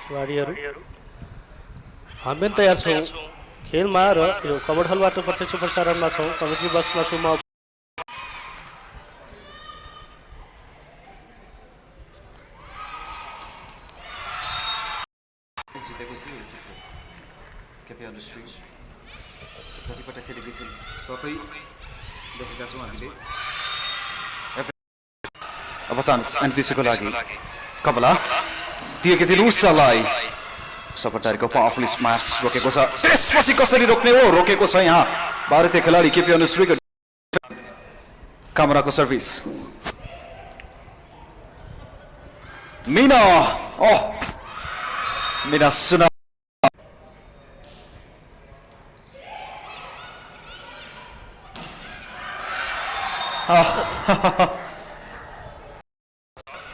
खेलाडीहरू हामी पनि तयार छौँ खेलमा र यो कबड हलबाट प्रत्यक्ष प्रसारणमा छौँ कमेन्ट्री बक्समा छु म जितेको थियो क्याफे अन द स्ट्रिट जतिपल्ट खेलेको छिन् सबै देखेका छौँ हामीले अब चान्स एनपिसीको लागि कमला दिएकी थिइन् उसलाई सपटारीको पावरफुल स्मास रोकेको छ त्यसपछि कसरी रोक्ने हो रोकेको छ यहाँ भारतीय खेलाडी केपी अनुश्रीको कामराको सर्भिस मीना ओह मीना सुना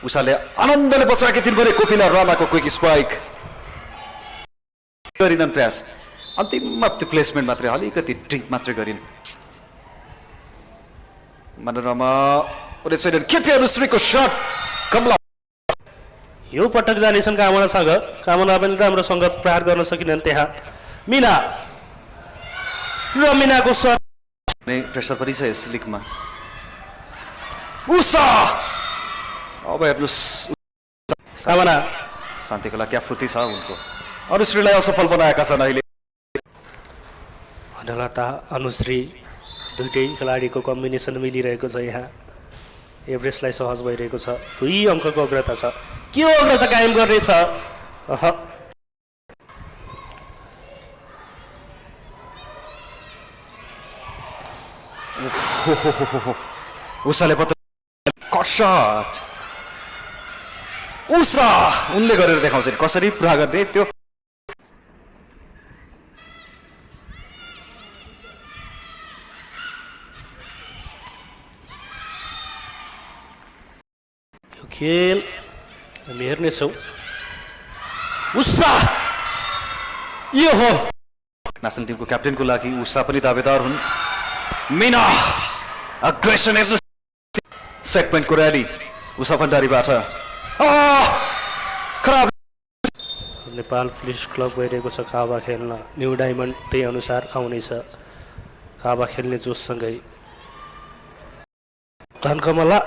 उषाले आनन्दले बचाएकी थिइन् भने कोपिला राणाको क्विक स्पाइक गरिनन् प्रयास अन्तिममा त्यो प्लेसमेन्ट मात्रै अलिकति ड्रिङ्क मात्रै गरिन् मनोरमा केपी अनुश्रीको सट कमला यो पटक जानेछन् कामनासँग कामना पनि राम्रोसँग प्रहार गर्न सकिनन् त्यहाँ मिना र मिनाको सट प्रेसर पनि छ यस लिगमा उषा अब हेर्नुहोस् कामना शान्तिको लागि क्या फुर्ती छ उनको अनुश्रीलाई असफल बनाएका छन् अहिले वनलता अनुश्री दुईटै खेलाडीको कम्बिनेसन मिलिरहेको छ यहाँ एभरेस्टलाई सहज भइरहेको छ 2 अङ्कको अग्रता छ के हो अग्रता कायम गर्नेछ उषाले कट शट उषा उनले गरेर देखाउँछ कसरी पुरा गर्ने त्यो खेल हामी हेर्नेछौँ उषा यो हो नेसनल टिमको क्याप्टेनको लागि उषा पनि दावेदार हुन् Meena aggression set पोइन्टको rally Usha भण्डारीबाट खराब नेपाल पुलिस क्लब गइरहेको छ काबा खेल्न न्यू डायमन्ड त्यही अनुसार आउनेछ काबा खेल्ने जोससँगै धनकमला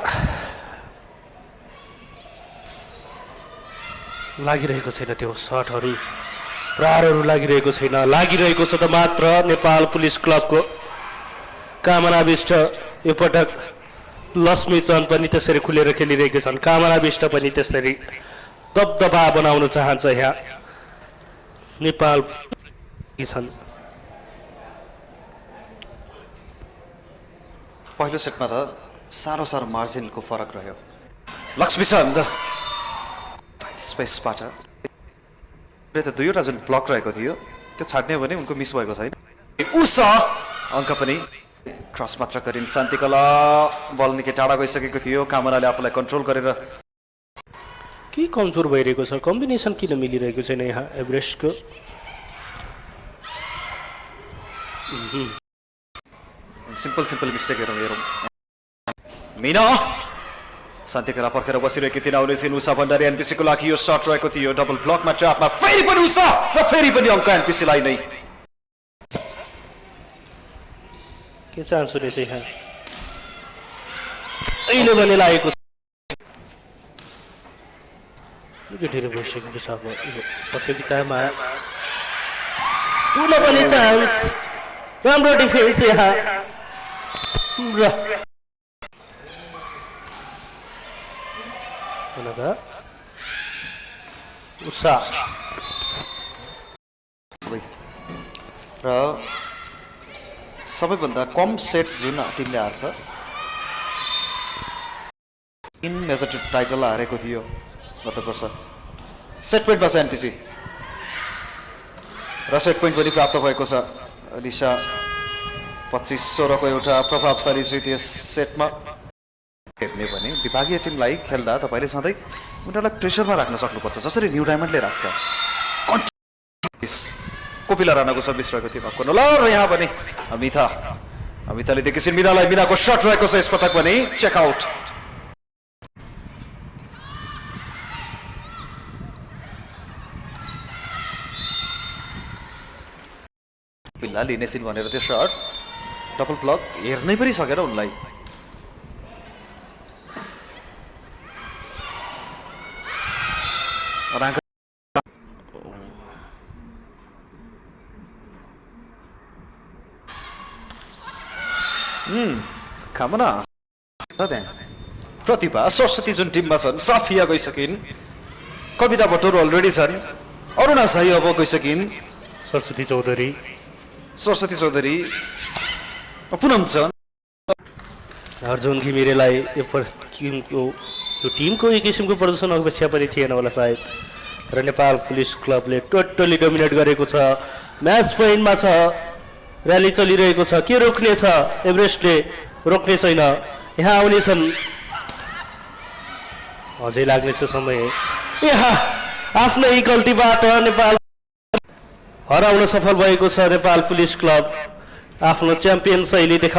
लागिरहेको छैन त्यो सटहरू प्रहारहरू लागिरहेको छैन लागिरहेको छ त मात्र नेपाल पुलिस क्लबको कामना विष्ट यो पटक लक्ष्मी चन्द पनि त्यसरी खुलेर खेलिरहेका छन् कामना विष्ट पनि त्यसरी दबदबा बनाउन चाहन्छ यहाँ नेपाल छन् पहिलो सेटमा त साह्रो मार्जिनको फरक रह्यो लक्ष्मी चन्द स्पेसबाट त 2वटा जुन ब्लक रहेको थियो त्यो छाड्ने हो भने उनको मिस भएको छैन उषा अङ्क पनि क्रस मात्र गरिन् शान्तिकला बल निकै टाढा गइसकेको थियो कामनाले आफूलाई कन्ट्रोल गरेर के कमजोर भइरहेको छ कम्बिनेसन किन मिलिरहेको छैन यहाँ एभरेस्टको सिम्पल मिस्टेकहरू हेरौँ मीना शान्तिकला पर्खेर बसिरहेकी थिइन् आउनेछिन् उषा भण्डारी एनपिसीको लागि यो सट रहेको थियो डबल ब्लकमा ट्र्यापमा फेरि पनि उषा र फेरि पनि अङ्क एनपिसीलाई नै के चान्स हुनेछ यहाँ अहिले भने लागेको निकै धेरै भइसकेको छ अब यो प्रतियोगितामा ठुलो पनि चान्स राम्रो डिफेन्स यहाँ उषा र सबैभन्दा कम सेट जुन टिमले हार्छ इन मेजर टाइटल हारेको थियो गत वर्ष सेट पोइन्टमा छ एनपिसी र सेट पोइन्ट पनि प्राप्त भएको छ अलिसा 25-16 को एउटा प्रभावशाली जित यस सेटमा हेर्ने भने विभागीय टिमलाई खेल्दा तपाईले सधैँ उनीहरूलाई प्रेसरमा राख्न सक्नुपर्छ जसरी न्यू डायमन्डले राख्छ कोपिला राणाको सर्भिस रहेको थियो भएको ल र यहाँ पनि अमिताले देखिसिन् मिनालाई मिनाको शट रहेको छ यसपटक पनि चेक आउट बिल्ला लिनेछिन् भनेर त्यो सर्ट डबल ब्लक हेर्नै पनि सकेन उनलाई। खामना प्रतिभा सरस्वती जुन टिममा छन्, साफिया गइसकिन्, कविता भट्टोर अलरेडी छन्, अरुणा साई अब गइसकिन्, सरस्वती चौधरी पुनम छन्। अर्जुन घिमिरेलाई यो टिमको एक किसिमको प्रदर्शन अपेक्षा पनि थिएन होला सायद, तर नेपाल पुलिस क्लबले टोटली डोमिनेट गरेको छ। म्याच पोइन्टमा छ, र्याली चलिरहेको छ, के रोक्ने छ? एभरेस्टले रोक्ने छैन, यहाँ आउनेछन्, अझै लाग्नेछ समय। यहाँ आफ्नै गल्तीबाट नेपाल हराउन सफल भएको छ नेपाल पुलिस क्लब। आफ्नो च्याम्पियन शैली देखा